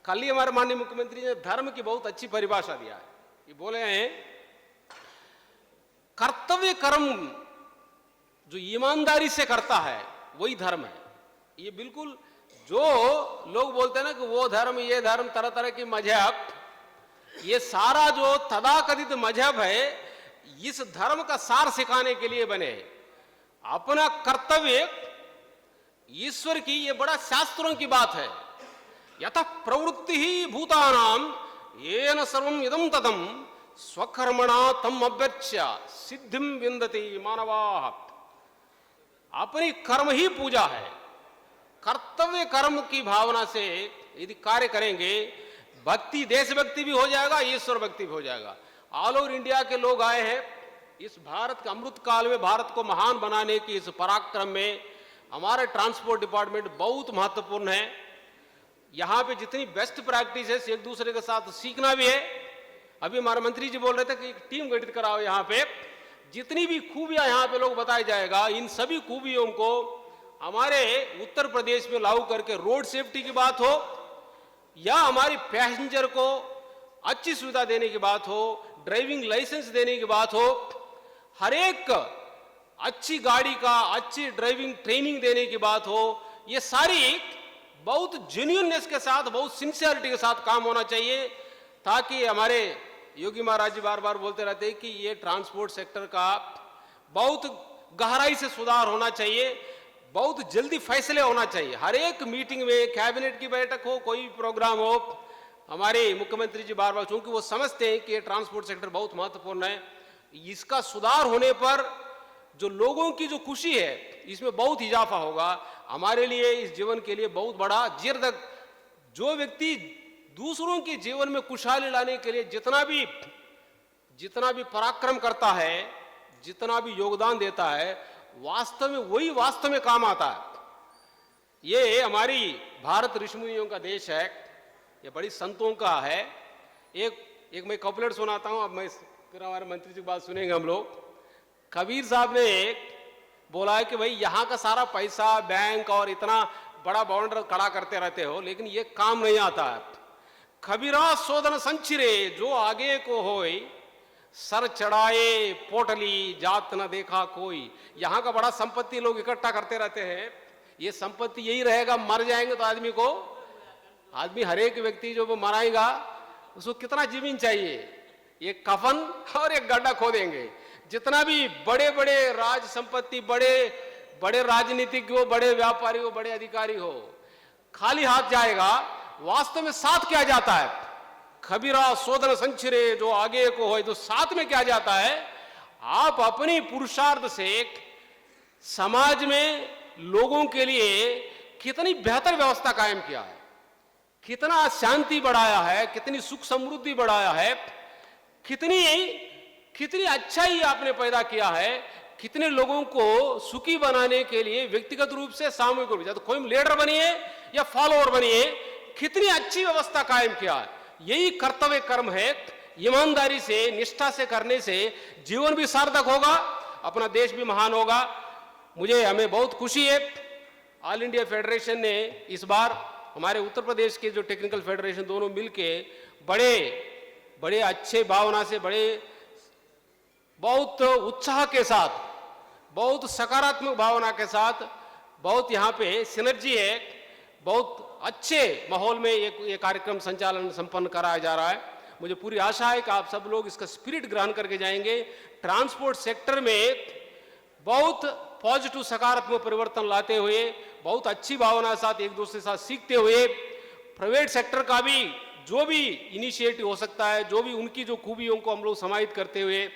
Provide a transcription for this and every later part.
कल ही हमारे माननीय मुख्यमंत्री ने धर्म की बहुत अच्छी परिभाषा दिया है। ये बोले हैं कर्तव्य कर्म जो ईमानदारी से करता है वही धर्म है। ये बिल्कुल जो लोग बोलते हैं ना कि वो धर्म ये धर्म तरह तरह की मजहब, ये सारा जो तथाकथित मजहब है इस धर्म का सार सिखाने के लिए बने। अपना कर्तव्य ईश्वर की, ये बड़ा शास्त्रों की बात है। यथा प्रवृत्ति ही भूतानाम येन सर्वम इदं तदं स्वकर्मणा तम अभ्यर्च्य सिद्धिम विन्दति मानवाः। अपनी कर्म ही पूजा है। कर्तव्य कर्म की भावना से यदि कार्य करेंगे, भक्ति देशभक्ति भी हो जाएगा, ईश्वर भक्ति भी हो जाएगा। ऑल ओवर इंडिया के लोग आए हैं इस भारत के अमृत काल में भारत को महान बनाने की इस पराक्रम में। हमारे ट्रांसपोर्ट डिपार्टमेंट बहुत महत्वपूर्ण है। यहाँ पे जितनी बेस्ट प्रैक्टिस है एक दूसरे के साथ सीखना भी है। अभी हमारे मंत्री जी बोल रहे थे कि एक टीम गठित कराओ, यहाँ पे जितनी भी खूबियां यहाँ पे लोग बताई जाएगा, इन सभी खूबियों को हमारे उत्तर प्रदेश में लागू करके रोड सेफ्टी की बात हो या हमारी पैसेंजर को अच्छी सुविधा देने की बात हो, ड्राइविंग लाइसेंस देने की बात हो, हर एक अच्छी गाड़ी का अच्छी ड्राइविंग ट्रेनिंग देने की बात हो, ये सारी बहुत जेन्युइननेस के साथ, बहुत सिंसियरिटी के साथ काम होना चाहिए, ताकि हमारे योगी महाराज जी बार बार बोलते रहते हैं कि ये ट्रांसपोर्ट सेक्टर का बहुत गहराई से सुधार होना चाहिए, बहुत जल्दी फैसले होना चाहिए। हर एक मीटिंग में, कैबिनेट की बैठक हो, कोई भी प्रोग्राम हो, हमारे मुख्यमंत्री जी बार बार, क्योंकि वो समझते हैं कि ये ट्रांसपोर्ट सेक्टर बहुत महत्वपूर्ण है, इसका सुधार होने पर जो लोगों की जो खुशी है इसमें बहुत इजाफा होगा। हमारे लिए इस जीवन के लिए बहुत बड़ा जीर्दक, जो व्यक्ति दूसरों के जीवन में खुशहाली लाने के लिए जितना भी पराक्रम करता है, जितना भी योगदान देता है, वास्तव में वही वास्तव में काम आता है। ये हमारी भारत ऋषि मुनियों का देश है, ये बड़ी संतों का है। एक मैं कपलेट सुनाता हूं, अब मैं फिर हमारे मंत्री जी की बात सुनेंगे हम लोग। कबीर साहब ने बोला है कि भाई यहाँ का सारा पैसा बैंक और इतना बड़ा बाउंडर खड़ा करते रहते हो, लेकिन ये काम नहीं आता है। कबीरा सोदन संचिरे जो आगे को होई, सर चढ़ाए पोटली जात न देखा कोई। यहाँ का बड़ा संपत्ति लोग इकट्ठा करते रहते हैं, ये संपत्ति यही रहेगा, मर जाएंगे तो आदमी हर एक व्यक्ति जो वो मराएगा उसको कितना जमीन चाहिए, एक कफन और एक गड्ढा खोदेंगे। जितना भी बड़े बड़े राज संपत्ति, बड़े राजनीतिक हो, बड़े व्यापारी हो, बड़े अधिकारी हो, खाली हाथ जाएगा। वास्तव में साथ क्या जाता है? खबीरा सोदन संचिरे जो आगे को हो, तो साथ में क्या जाता है? आप अपनी पुरुषार्थ से समाज में लोगों के लिए कितनी बेहतर व्यवस्था कायम किया है, कितना शांति बढ़ाया है, कितनी सुख समृद्धि बढ़ाया है, कितनी अच्छाई आपने पैदा किया है, कितने लोगों को सुखी बनाने के लिए व्यक्तिगत रूप से, सामूहिक रूप से, तो कोई लीडर बनिए या फॉलोअर बनिए, कितनी अच्छी व्यवस्था कायम किया है। यही कर्तव्य कर्म है। ईमानदारी से, निष्ठा से करने से जीवन भी सार्थक होगा, अपना देश भी महान होगा। हमें बहुत खुशी है, ऑल इंडिया फेडरेशन ने इस बार हमारे उत्तर प्रदेश के जो टेक्निकल फेडरेशन दोनों मिलके बड़े अच्छे भावना से, बहुत उत्साह के साथ, बहुत सकारात्मक भावना के साथ, बहुत यहाँ पे सिनर्जी है, बहुत अच्छे माहौल में ये कार्यक्रम संचालन संपन्न कराया जा रहा है। मुझे पूरी आशा है कि आप सब लोग इसका स्पिरिट ग्रहण करके जाएंगे। ट्रांसपोर्ट सेक्टर में बहुत पॉजिटिव सकारात्मक परिवर्तन लाते हुए, बहुत अच्छी भावना के साथ, एक दूसरे के साथ सीखते हुए, प्राइवेट सेक्टर का भी जो भी इनिशिएटिव हो सकता है, जो भी उनकी जो खूबियों को हम लोग समाहित करते हुए,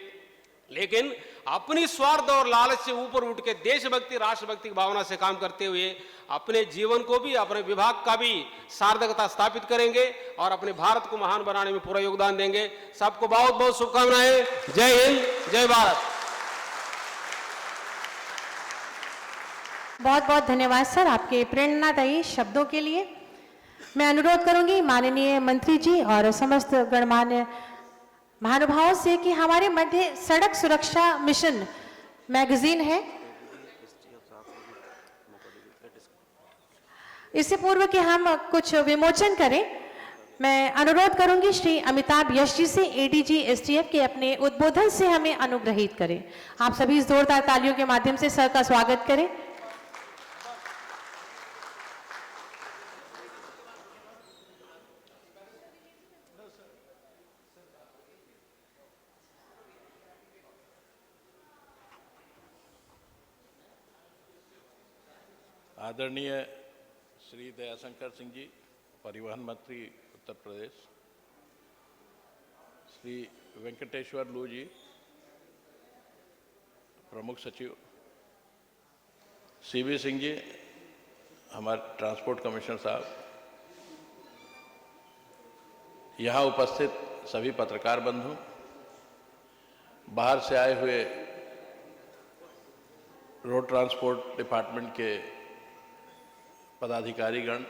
लेकिन अपनी स्वार्थ और लालच से ऊपर उठ के देशभक्ति, राष्ट्रभक्ति की भावना से काम करते हुए अपने जीवन को भी, अपने विभाग का भी सार्थकता स्थापित करेंगे और अपने भारत को महान बनाने में पूरा योगदान देंगे। सबको बहुत बहुत शुभकामनाएं। जय हिंद, जय भारत। बहुत बहुत धन्यवाद सर आपके प्रेरणादायी शब्दों के लिए। मैं अनुरोध करूंगी माननीय मंत्री जी और समस्त गणमान्य महानुभावों से कि हमारे मध्य सड़क सुरक्षा मिशन मैगजीन है, इससे पूर्व कि हम कुछ विमोचन करें, मैं अनुरोध करूंगी श्री अमिताभ यश जी से एडीजी एसटीएफ के अपने उद्बोधन से हमें अनुग्रहित करें। आप सभी इस जोरदार तालियों के माध्यम से सर का स्वागत करें। आदरणीय श्री दयाशंकर सिंह जी, परिवहन मंत्री उत्तर प्रदेश, श्री वेंकटेश्वर लू जी, प्रमुख सचिव, सीवी सिंह जी, हमारे ट्रांसपोर्ट कमिश्नर साहब, यहाँ उपस्थित सभी पत्रकार बंधु, बाहर से आए हुए रोड ट्रांसपोर्ट डिपार्टमेंट के पदाधिकारीगण,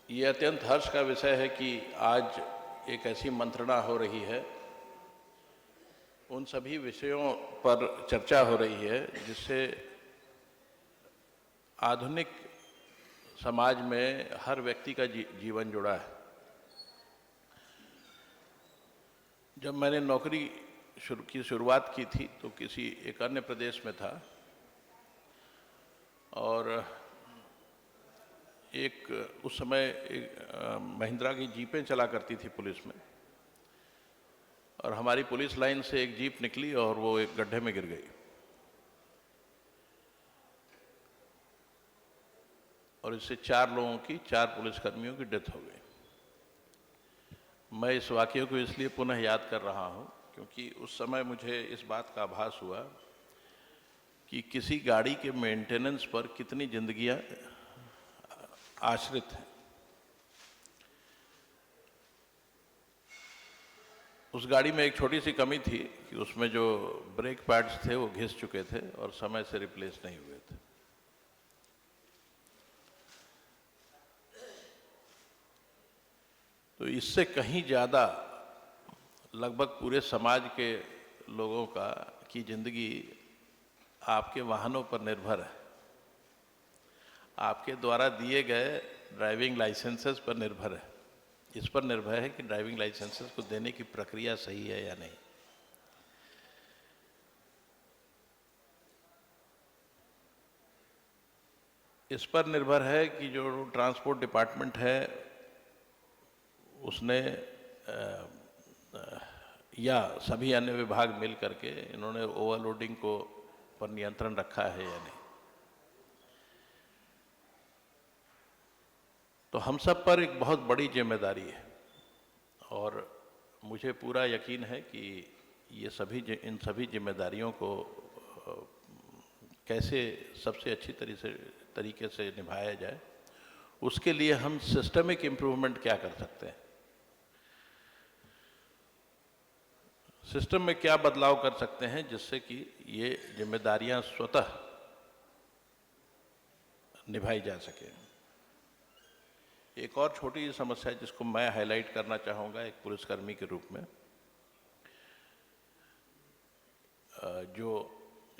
ये अत्यंत हर्ष का विषय है कि आज एक ऐसी मंत्रणा हो रही है, उन सभी विषयों पर चर्चा हो रही है जिससे आधुनिक समाज में हर व्यक्ति का जीवन जुड़ा है। जब मैंने नौकरी की शुरुआत की थी तो किसी एक अन्य प्रदेश में था और उस समय महिंद्रा की जीपें चला करती थी पुलिस में, और हमारी पुलिस लाइन से एक जीप निकली और वो एक गड्ढे में गिर गई और इससे 4 लोगों की, 4 पुलिसकर्मियों की डेथ हो गई। मैं इस वाक़ये को इसलिए पुनः याद कर रहा हूँ क्योंकि उस समय मुझे इस बात का आभास हुआ कि किसी गाड़ी के मेंटेनेंस पर कितनी जिंदगियां आश्रित हैं। उस गाड़ी में एक छोटी सी कमी थी कि उसमें जो ब्रेक पैड्स थे वो घिस चुके थे और समय से रिप्लेस नहीं हुए थे। तो इससे कहीं ज़्यादा लगभग पूरे समाज के लोगों की जिंदगी आपके वाहनों पर निर्भर है, आपके द्वारा दिए गए ड्राइविंग लाइसेंसेस पर निर्भर है। इस पर निर्भर है कि ड्राइविंग लाइसेंसेस को देने की प्रक्रिया सही है या नहीं। इस पर निर्भर है कि जो ट्रांसपोर्ट डिपार्टमेंट है उसने या सभी अन्य विभाग मिल करके इन्होंने ओवरलोडिंग को पर नियंत्रण रखा है या नहीं। तो हम सब पर एक बहुत बड़ी जिम्मेदारी है और मुझे पूरा यकीन है कि इन सभी जिम्मेदारियों को कैसे सबसे अच्छी तरीके से निभाया जाए, उसके लिए हम सिस्टमिक इम्प्रूवमेंट क्या कर सकते हैं, सिस्टम में क्या बदलाव कर सकते हैं जिससे कि ये जिम्मेदारियां स्वतः निभाई जा सके। एक और छोटी समस्या जिसको मैं हाईलाइट करना चाहूँगा एक पुलिसकर्मी के रूप में,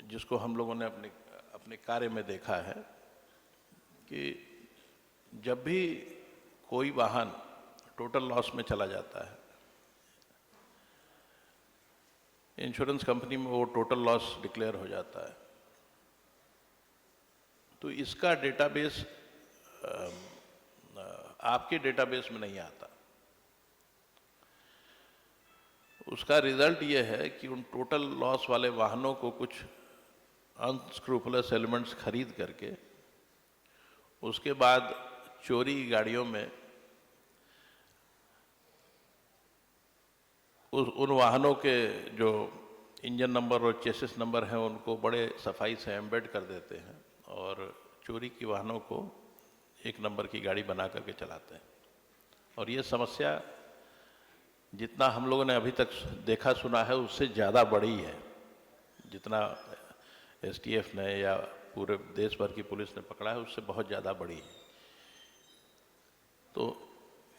जिसको हम लोगों ने अपने कार्य में देखा है कि जब भी कोई वाहन टोटल लॉस में चला जाता है, इंश्योरेंस कंपनी में वो टोटल लॉस डिक्लेयर हो जाता है, तो इसका डेटाबेस आपके डेटाबेस में नहीं आता। उसका रिजल्ट ये है कि उन टोटल लॉस वाले वाहनों को कुछ अनस्क्रूपुलस एलिमेंट्स खरीद करके उसके बाद चोरी गाड़ियों में उन वाहनों के जो इंजन नंबर और चेसिस नंबर हैं उनको बड़े सफाई से एम्बेड कर देते हैं और चोरी की वाहनों को एक नंबर की गाड़ी बना करके चलाते हैं। और ये समस्या जितना हम लोगों ने अभी तक देखा सुना है उससे ज़्यादा बड़ी है, जितना एसटीएफ ने या पूरे देश भर की पुलिस ने पकड़ा है उससे बहुत ज़्यादा बड़ी है। तो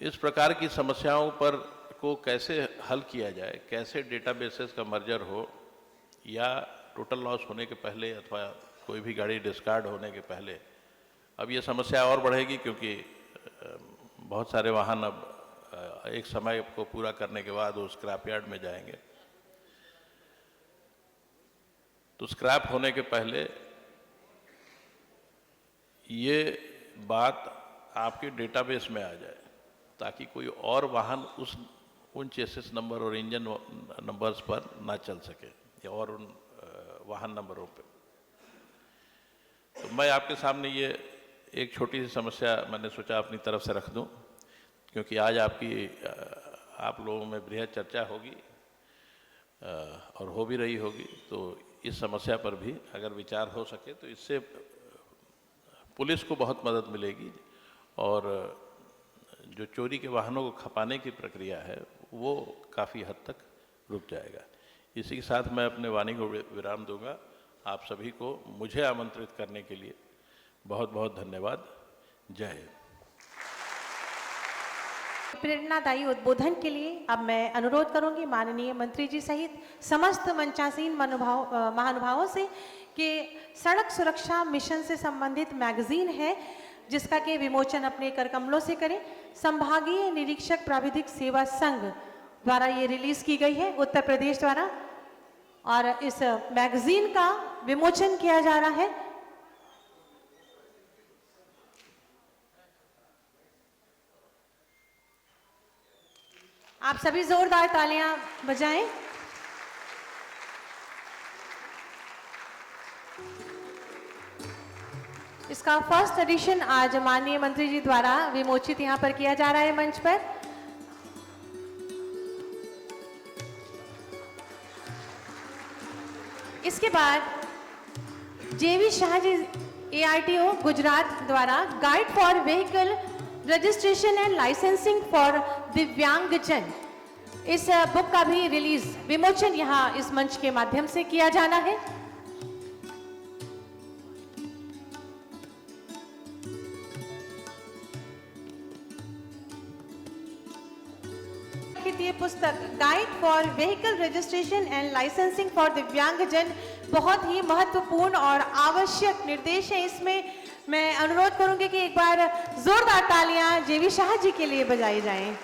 इस प्रकार की समस्याओं पर को कैसे हल किया जाए, कैसे डेटाबेसेस का मर्जर हो या टोटल लॉस होने के पहले अथवा कोई भी गाड़ी डिस्कार्ड होने के पहले। अब ये समस्या और बढ़ेगी क्योंकि बहुत सारे वाहन अब एक समय को पूरा करने के बाद वो स्क्रैप यार्ड में जाएंगे। तो स्क्रैप होने के पहले ये बात आपके डेटाबेस में आ जाए, ताकि कोई और वाहन उन चेसिस नंबर और इंजन नंबर्स पर ना चल सके, या और उन वाहन नंबरों पे। तो मैं आपके सामने ये एक छोटी सी समस्या मैंने सोचा अपनी तरफ से रख दूं, क्योंकि आज आप लोगों में बृहद चर्चा होगी और हो भी रही होगी। तो इस समस्या पर भी अगर विचार हो सके तो इससे पुलिस को बहुत मदद मिलेगी, और जो चोरी के वाहनों को खपाने की प्रक्रिया है वो काफ़ी हद तक रुक जाएगा। इसी के साथ मैं अपने वाणी को विराम दूंगा। आप सभी को मुझे आमंत्रित करने के लिए बहुत बहुत धन्यवाद। जय हिंद। प्रेरणादायी उद्बोधन के लिए अब मैं अनुरोध करूंगी माननीय मंत्री जी सहित समस्त मंचासीन महानुभावों से कि सड़क सुरक्षा मिशन से संबंधित मैगजीन है जिसका के विमोचन अपने कर कमलों से करें। संभागीय निरीक्षक प्राविधिक सेवा संघ द्वारा ये रिलीज की गई है उत्तर प्रदेश द्वारा, और इस मैगजीन का विमोचन किया जा रहा है। आप सभी जोरदार तालियां बजाएं। इसका फर्स्ट एडिशन आज माननीय मंत्री जी द्वारा विमोचित यहां पर किया जा रहा है मंच पर। इसके बाद जेवी शाह जी ARTO गुजरात द्वारा guide for vehicle registration and licensing for दिव्यांगजन, इस बुक का भी रिलीज विमोचन यहां इस मंच के माध्यम से किया जाना है। ये पुस्तक guide for vehicle registration and licensing for दिव्यांगजन बहुत ही महत्वपूर्ण और आवश्यक निर्देश है। इसमें मैं अनुरोध करूंगी कि एक बार जोरदार तालियां जेवी शाह जी के लिए बजाई जाएं।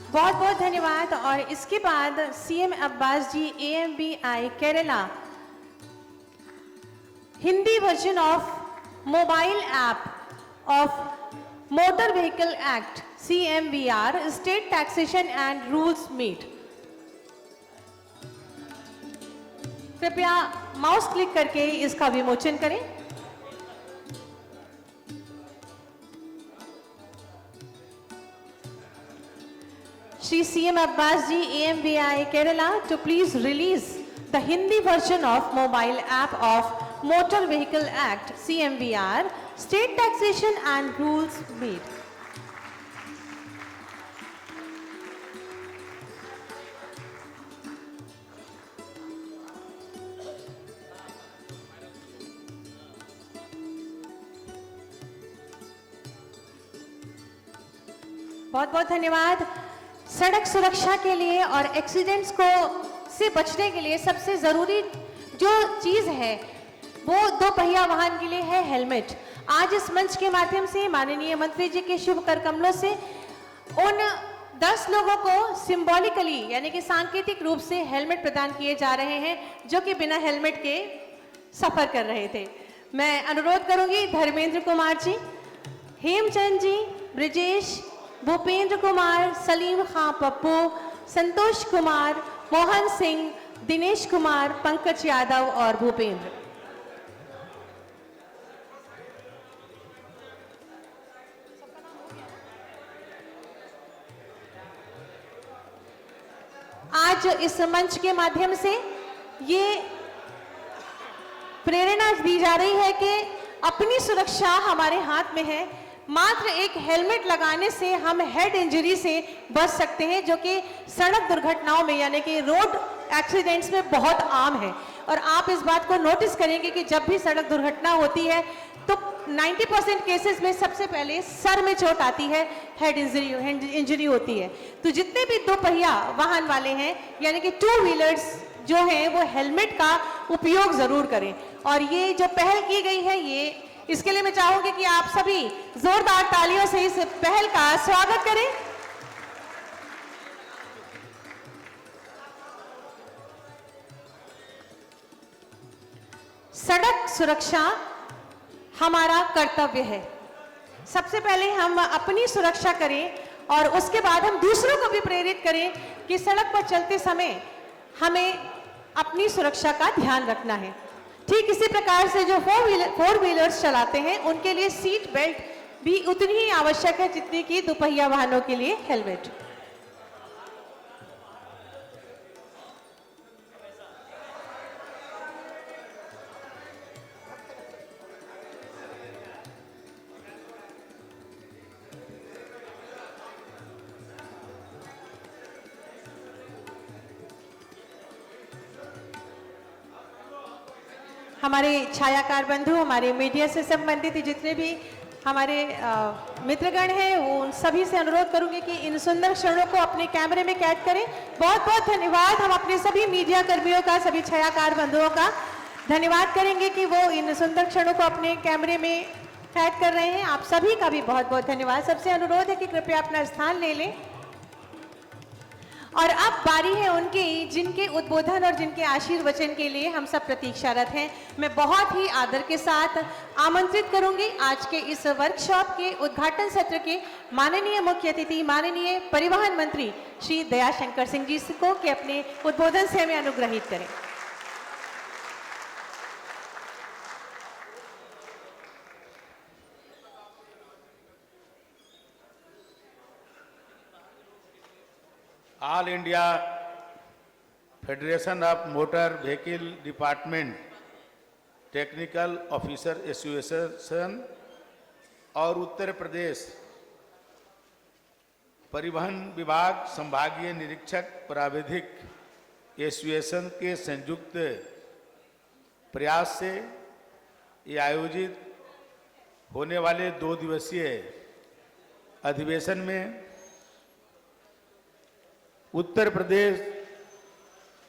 बहुत बहुत धन्यवाद। और इसके बाद CM Abbas ji AMBI Kerala Hindi version of mobile app of motor vehicle act CMVR state taxation and rules meet. कृपया माउस क्लिक करके इसका विमोचन करें। Shri CM Abbas ji AMBI Kerala to please release the Hindi version of mobile app of Motor Vehicle Act CMVR State Taxation and Rules Made. बहुत बहुत धन्यवाद। सड़क सुरक्षा के लिए और एक्सीडेंट्स को से बचने के लिए सबसे जरूरी जो चीज है वो दो पहिया वाहन के लिए है हेलमेट। आज इस मंच के माध्यम से माननीय मंत्री जी के शुभ कर कमलों से उन 10 लोगों को सिंबॉलिकली यानी कि सांकेतिक रूप से हेलमेट प्रदान किए जा रहे हैं जो कि बिना हेलमेट के सफर कर रहे थे। मैं अनुरोध करूंगी धर्मेंद्र कुमार जी, हेमचंद जी, ब्रिजेश, भूपेंद्र कुमार, सलीम खां पप्पू, संतोष कुमार, मोहन सिंह, दिनेश कुमार, पंकज यादव और भूपेंद्र। आज इस मंच के माध्यम से ये प्रेरणा दी जा रही है कि अपनी सुरक्षा हमारे हाथ में है। मात्र एक हेलमेट लगाने से हम हेड इंजरी से बच सकते हैं जो कि सड़क दुर्घटनाओं में यानी कि रोड एक्सीडेंट्स में बहुत आम है। और आप इस बात को नोटिस करेंगे कि जब भी सड़क दुर्घटना होती है तो 90% केसेस में सबसे पहले सर में चोट आती है, हेड इंजरी होती है। तो जितने भी दो पहिया वाहन वाले हैं यानी कि टू व्हीलर्स जो हैं वो हेलमेट का उपयोग जरूर करें। और ये जो पहल की गई है इसके लिए मैं चाहूंगी कि आप सभी जोरदार तालियों से इस पहल का स्वागत करें। सड़क सुरक्षा हमारा कर्तव्य है। सबसे पहले हम अपनी सुरक्षा करें और उसके बाद हम दूसरों को भी प्रेरित करें कि सड़क पर चलते समय हमें अपनी सुरक्षा का ध्यान रखना है। ठीक इसी प्रकार से जो फोर व्हीलर्स चलाते हैं उनके लिए सीट बेल्ट भी उतनी ही आवश्यक है जितनी कि दोपहिया वाहनों के लिए हेलमेट। हमारे छायाकार बंधु, हमारे मीडिया से संबंधित जितने भी हमारे मित्रगण हैं वो उन सभी से अनुरोध करूंगी कि इन सुंदर क्षणों को अपने कैमरे में कैद करें। बहुत बहुत धन्यवाद। हम अपने सभी मीडिया कर्मियों का, सभी छायाकार बंधुओं का धन्यवाद करेंगे कि वो इन सुंदर क्षणों को अपने कैमरे में कैद कर रहे हैं। आप सभी का भी बहुत बहुत धन्यवाद। सबसे अनुरोध है कि कृपया अपना स्थान ले लें। और अब बारी है उनकी जिनके उद्बोधन और जिनके आशीर्वचन के लिए हम सब प्रतीक्षारत हैं। मैं बहुत ही आदर के साथ आमंत्रित करूंगी आज के इस वर्कशॉप के उद्घाटन सत्र के माननीय मुख्य अतिथि, माननीय परिवहन मंत्री श्री दयाशंकर सिंह जी को कि अपने उद्बोधन से हमें अनुग्रहित करें। All India federation of motor vehicle department technical officer association और उत्तर प्रदेश परिवहन विभाग संभागीय निरीक्षक प्राविधिक एसोसिएशन के संयुक्त प्रयास से ये आयोजित होने वाले 2 दिवसीय अधिवेशन में उत्तर प्रदेश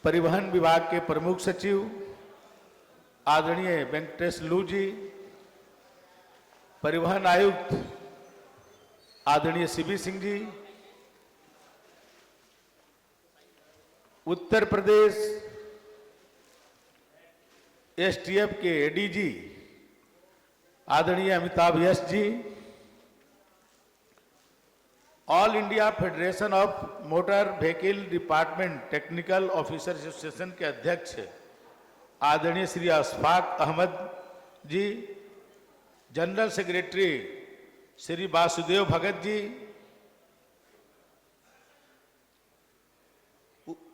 परिवहन विभाग के प्रमुख सचिव आदरणीय वेंकटेश लू जी, परिवहन आयुक्त आदरणीय सीबी सिंह जी, उत्तर प्रदेश एसटीएफ के एडीजी आदरणीय Amitabh Yash ji, all India federation of motor vehicle department technical officer association के अध्यक्ष आदरणीय श्री अशफाक अहमद जी, जनरल सेक्रेटरी श्री वासुदेव भगत जी,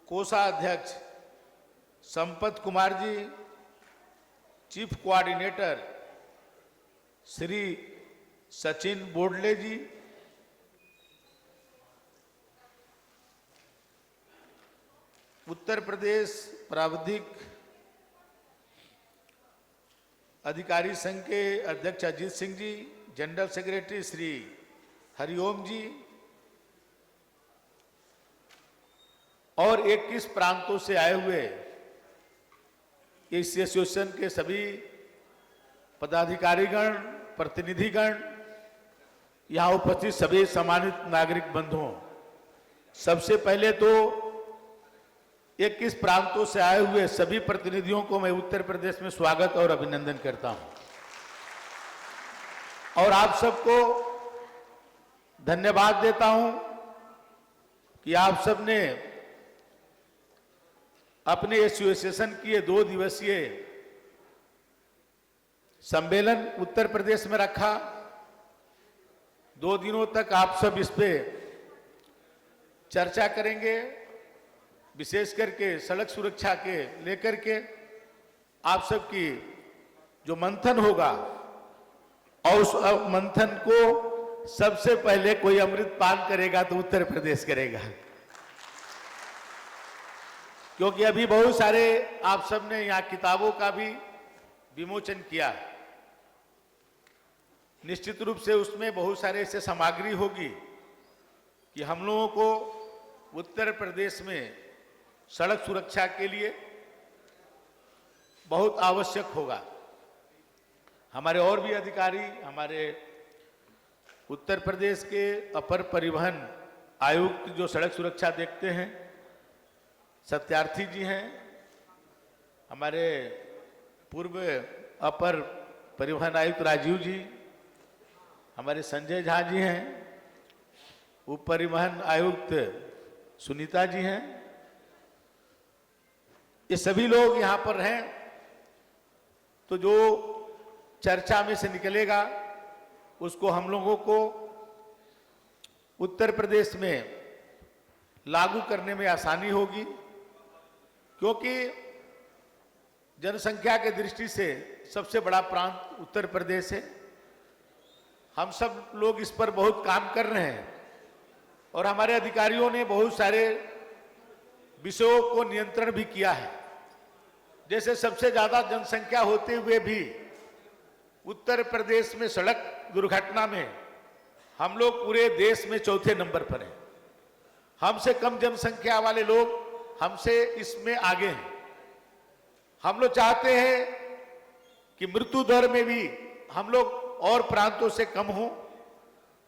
कोषाध्यक्ष संपत कुमार जी, चीफ कोऑर्डिनेटर श्री सचिन बोडले जी, उत्तर प्रदेश प्राविधिक अधिकारी संघ के अध्यक्ष अजीत सिंह जी, जनरल सेक्रेटरी श्री हरिओम जी और 21 प्रांतों से आए हुए इस एसोसिएशन के सभी पदाधिकारीगण, प्रतिनिधिगण, यहाँ उपस्थित सभी सम्मानित नागरिक बंधुओं, सबसे पहले तो 21 प्रांतों से आए हुए सभी प्रतिनिधियों को मैं उत्तर प्रदेश में स्वागत और अभिनंदन करता हूं और आप सबको धन्यवाद देता हूं कि आप सबने अपने एसोसिएशन की ये 2 दिवसीय सम्मेलन उत्तर प्रदेश में रखा। 2 दिनों तक आप सब इस पे चर्चा करेंगे, विशेष करके सड़क सुरक्षा के लेकर के आप सबकी जो मंथन होगा और उस मंथन को सबसे पहले कोई अमृत पान करेगा तो उत्तर प्रदेश करेगा। क्योंकि अभी बहुत सारे आप सबने यहाँ किताबों का भी विमोचन किया। निश्चित रूप से उसमें बहुत सारे ऐसे सामग्री होगी कि हम लोगों को उत्तर प्रदेश में सड़क सुरक्षा के लिए बहुत आवश्यक होगा। हमारे और भी अधिकारी, हमारे उत्तर प्रदेश के अपर परिवहन आयुक्त जो सड़क सुरक्षा देखते हैं, सत्यार्थी जी हैं, हमारे पूर्व अपर परिवहन आयुक्त राजीव जी, हमारे संजय झा जी हैं, उप परिवहन आयुक्त सुनीता जी हैं, ये सभी लोग यहाँ पर हैं। तो जो चर्चा में से निकलेगा उसको हम लोगों को उत्तर प्रदेश में लागू करने में आसानी होगी, क्योंकि जनसंख्या के दृष्टि से सबसे बड़ा प्रांत उत्तर प्रदेश है। हम सब लोग इस पर बहुत काम कर रहे हैं और हमारे अधिकारियों ने बहुत सारे विषयों को नियंत्रण भी किया है। जैसे सबसे ज्यादा जनसंख्या होते हुए भी उत्तर प्रदेश में सड़क दुर्घटना में हम लोग पूरे देश में चौथे नंबर पर हैं। हमसे कम जनसंख्या वाले लोग हमसे इसमें आगे हैं। हम लोग चाहते हैं कि मृत्यु दर में भी हम लोग और प्रांतों से कम हो,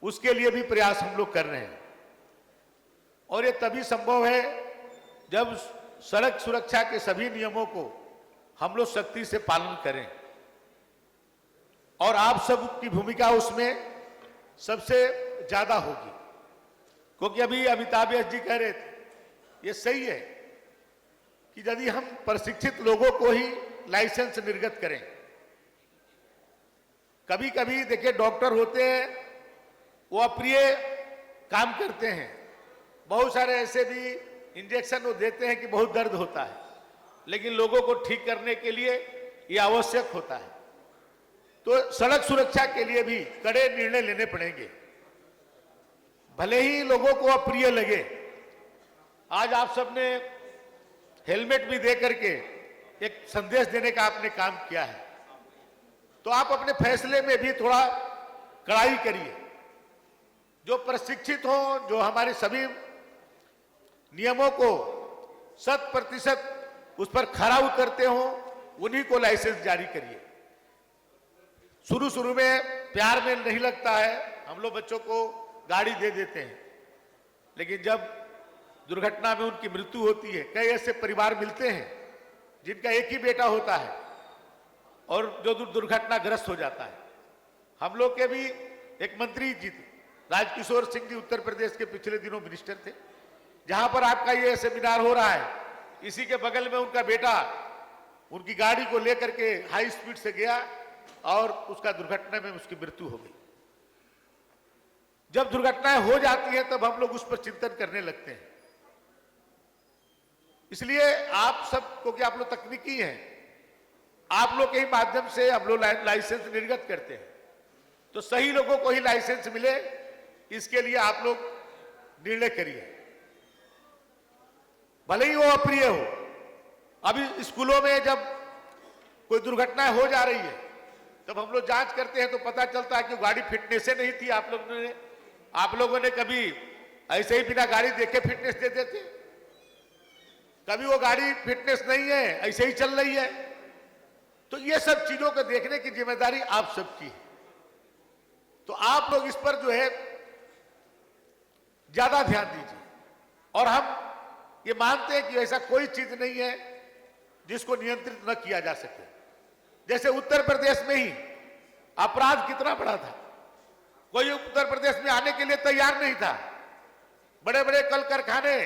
उसके लिए भी प्रयास हम लोग कर रहे हैं। और ये तभी संभव है जब सड़क सुरक्षा के सभी नियमों को हम लोग सख्ती से पालन करें, और आप सब की भूमिका उसमें सबसे ज्यादा होगी। क्योंकि अभी अमिताभ बच्चन जी कह रहे थे, ये सही है कि यदि हम प्रशिक्षित लोगों को ही लाइसेंस निर्गत करें। कभी कभी देखिए डॉक्टर होते हैं, वो अप्रिय काम करते हैं, बहुत सारे ऐसे भी इंजेक्शन वो देते हैं कि बहुत दर्द होता है, लेकिन लोगों को ठीक करने के लिए ये आवश्यक होता है। तो सड़क सुरक्षा के लिए भी कड़े निर्णय लेने पड़ेंगे, भले ही लोगों को अप्रिय लगे। आज आप सबने हेलमेट भी दे करके एक संदेश देने का आपने काम किया है, तो आप अपने फैसले में भी थोड़ा कड़ाई करिए। जो प्रशिक्षित हो, जो हमारे सभी नियमों को 100% उस पर खरा उतरते हो, उन्हीं को लाइसेंस जारी करिए। शुरू शुरू में प्यार में नहीं लगता है, हम लोग बच्चों को गाड़ी दे देते हैं, लेकिन जब दुर्घटना में उनकी मृत्यु होती है, कई ऐसे परिवार मिलते हैं जिनका एक ही बेटा होता है और जो दुर्घटनाग्रस्त हो जाता है। हम लोग के भी एक मंत्री जी थे, राजकिशोर सिंह जी, उत्तर प्रदेश के पिछले दिनों मिनिस्टर थे, जहां पर आपका ये सेमिनार हो रहा है, इसी के बगल में उनका बेटा उनकी गाड़ी को लेकर के हाई स्पीड से गया और उसका दुर्घटना में उसकी मृत्यु हो गई। जब दुर्घटनाएं हो जाती हैं तब हम लोग उस पर चिंतन करने लगते हैं। इसलिए आप सब, क्योंकि आप लोग तकनीकी हैं, आप लोग के ही माध्यम से हम लोग लाइसेंस निर्गत करते हैं, तो सही लोगों को ही लाइसेंस मिले, इसके लिए आप लोग निर्णय करिए, भले ही वो अप्रिय हो। अभी स्कूलों में जब कोई दुर्घटना हो जा रही है तब हम लोग जांच करते हैं तो पता चलता है कि गाड़ी फिटनेस से नहीं थी। आप लोगों ने कभी ऐसे ही बिना गाड़ी देखे फिटनेस दे देते? कभी वो गाड़ी फिटनेस नहीं है, ऐसे ही चल रही है। तो ये सब चीजों को देखने की जिम्मेदारी आप सबकी है। तो आप लोग इस पर जो है ज्यादा ध्यान दीजिए। और हम ये मानते हैं कि ऐसा कोई चीज नहीं है जिसको नियंत्रित न किया जा सके। जैसे उत्तर प्रदेश में ही अपराध कितना बड़ा था, कोई उत्तर प्रदेश में आने के लिए तैयार नहीं था। बड़े बड़े कल कारखाने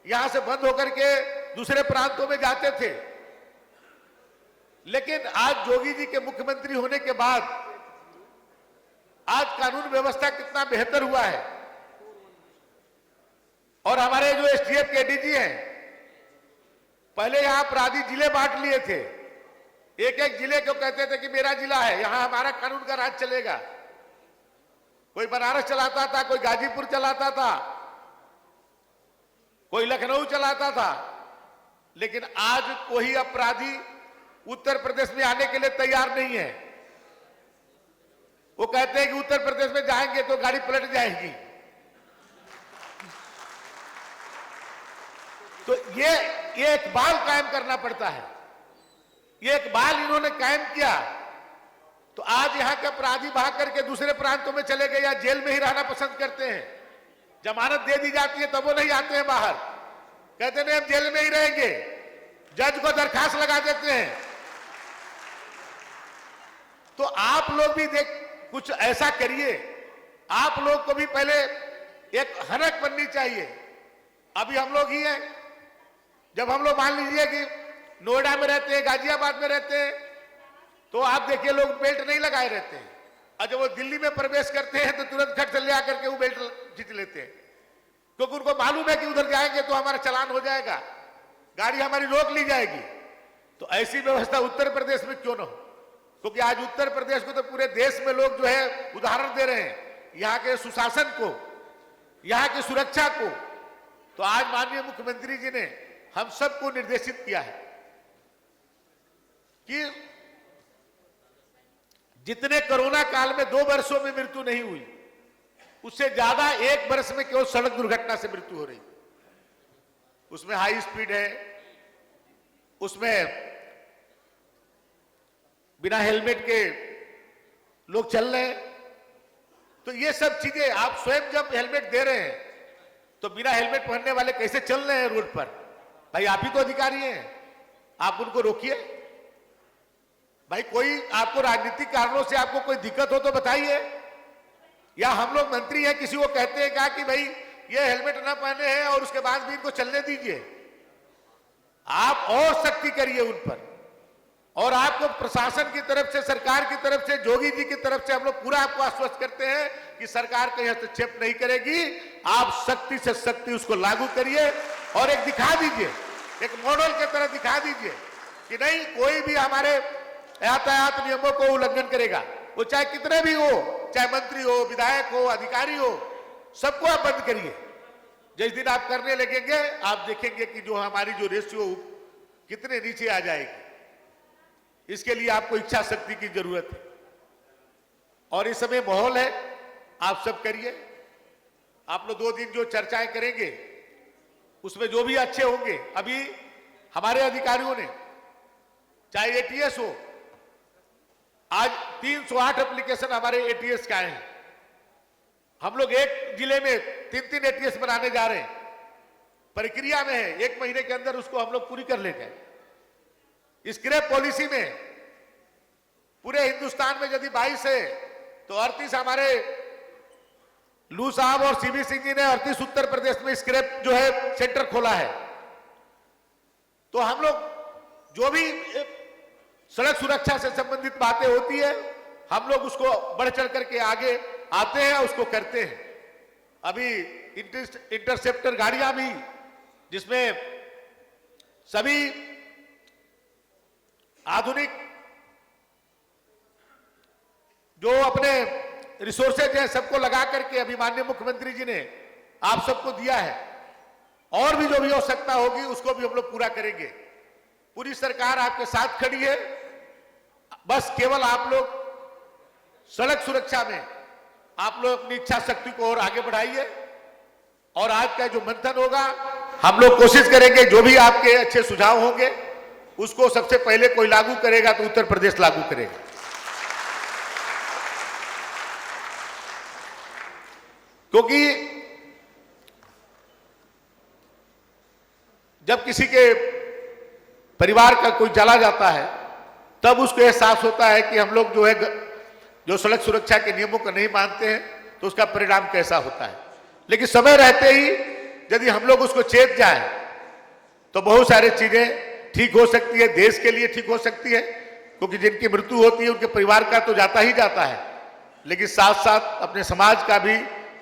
यहां से बंद होकर के दूसरे प्रांतों में जाते थे, लेकिन आज योगी जी के मुख्यमंत्री होने के बाद आज कानून व्यवस्था कितना बेहतर हुआ है। और हमारे जो एसटीएफ के एडीजी हैं, पहले यहां अपराधी जिले बांट लिए थे, एक एक जिले को कहते थे कि मेरा जिला है, यहां हमारा कानून का राज चलेगा। कोई बनारस चलाता था, कोई गाजीपुर चलाता था, कोई लखनऊ चलाता था। लेकिन आज कोई अपराधी उत्तर प्रदेश में आने के लिए तैयार नहीं है। वो कहते हैं कि उत्तर प्रदेश में जाएंगे तो गाड़ी पलट जाएगी। तो ये एक बाल कायम करना पड़ता है। ये एक बाल इन्होंने कायम किया तो आज यहां के अपराधी भाग करके दूसरे प्रांतों में चले गए या जेल में ही रहना पसंद करते हैं। जमानत दे दी जाती है तब वो नहीं आते हैं बाहर, कहते हैं हम जेल में ही रहेंगे, जज को दरखास्त लगा देते हैं। तो आप लोग भी कुछ ऐसा करिए। आप लोग को भी पहले एक हनक बननी चाहिए। अभी हम लोग ही हैं, जब हम लोग मान लीजिए कि नोएडा में रहते हैं, गाजियाबाद में रहते हैं, तो आप देखिए लोग बेल्ट नहीं लगाए रहते हैं, और जब वो दिल्ली में प्रवेश करते हैं तो तुरंत खट से ले आकर के वो बेल्ट खींच लेते हैं, क्योंकि उनको मालूम है कि उधर जाएंगे तो हमारा चालान हो जाएगा, गाड़ी हमारी रोक ली जाएगी। तो ऐसी व्यवस्था उत्तर प्रदेश में क्यों ना हो? क्योंकि आज उत्तर प्रदेश को तो पूरे देश में लोग जो है उदाहरण दे रहे हैं, यहाँ के सुशासन को, यहाँ की सुरक्षा को। तो आज माननीय मुख्यमंत्री जी ने हम सबको निर्देशित किया है कि जितने कोरोना काल में 2 वर्षों में मृत्यु नहीं हुई, उससे ज्यादा 1 वर्ष में केवल सड़क दुर्घटना से मृत्यु हो रही। उसमें हाई स्पीड है, उसमें बिना हेलमेट के लोग चल रहे हैं। तो ये सब चीजें आप स्वयं जब हेलमेट दे रहे हैं तो बिना हेलमेट पहनने वाले कैसे चल रहे हैं रोड पर? भाई आप ही तो अधिकारी हैं, आप उनको रोकिए। भाई कोई आपको राजनीतिक कारणों से आपको कोई दिक्कत हो तो बताइए, या हम लोग मंत्री हैं किसी को कहते हैं क्या कि भाई ये हेलमेट ना पहने हैं और उसके बाद भी इनको चलने दीजिए? आप और सख्ती करिए उन पर। और आपको प्रशासन की तरफ से, सरकार की तरफ से, जोगी जी की तरफ से हम लोग पूरा आपको आश्वस्त करते हैं कि सरकार कहीं हस्तक्षेप नहीं करेगी। आप सख्ती से सख्ती उसको लागू करिए और एक दिखा दीजिए, एक मॉडल की तरह दिखा दीजिए कि नहीं कोई भी हमारे यातायात नियमों को उल्लंघन करेगा, वो चाहे कितने भी हो, चाहे मंत्री हो, विधायक हो, अधिकारी हो, सबको आप बंद करिए। जिस दिन आप करने लगेंगे आप देखेंगे कि जो हमारी जो रेशियो कितने नीचे आ जाएगी। इसके लिए आपको इच्छा शक्ति की जरूरत है और इस समय माहौल है, आप सब करिए। आप लोग 2 दिन जो चर्चाएं करेंगे उसमें जो भी अच्छे होंगे, अभी हमारे अधिकारियों ने चाहे एटीएस हो, आज 308 एप्लीकेशन हमारे एटीएस का हैं। हम लोग एक जिले में 3-3 एटीएस बनाने जा रहे हैं, प्रक्रिया में है, 1 महीने के अंदर उसको हम लोग पूरी कर लेंगे। स्क्रैप पॉलिसी में पूरे हिंदुस्तान में यदि 22 है तो 38 हमारे लू साहब और सीबी सिंह जी ने 38 उत्तर प्रदेश में स्क्रैप जो है सेंटर खोला है। तो हम लोग जो भी सड़क सुरक्षा से संबंधित बातें होती है हम लोग उसको बढ़ चढ़ करके आगे आते हैं, उसको करते हैं। अभी इंटरसेप्टर गाड़ियां भी, जिसमें सभी आधुनिक जो अपने रिसोर्सेज हैं सबको लगा करके अभी माननीय मुख्यमंत्री जी ने आप सबको दिया है। और भी जो भी आवश्यकता होगी उसको भी हम लोग पूरा करेंगे। पूरी सरकार आपके साथ खड़ी है। बस केवल आप लोग सड़क सुरक्षा में आप लोग अपनी इच्छा शक्ति को और आगे बढ़ाइए। और आज का जो मंथन होगा हम लोग कोशिश करेंगे जो भी आपके अच्छे सुझाव होंगे उसको सबसे पहले कोई लागू करेगा तो उत्तर प्रदेश लागू करेगा। क्योंकि जब किसी के परिवार का कोई चला जाता है तब उसको एहसास होता है कि हम लोग जो है जो सड़क सुरक्षा के नियमों को नहीं मानते हैं तो उसका परिणाम कैसा होता है। लेकिन समय रहते ही यदि हम लोग उसको चेत जाए तो बहुत सारी चीजें ठीक हो सकती है, देश के लिए ठीक हो सकती है। क्योंकि जिनकी मृत्यु होती है उनके परिवार का तो जाता ही जाता है, लेकिन साथ साथ अपने समाज का भी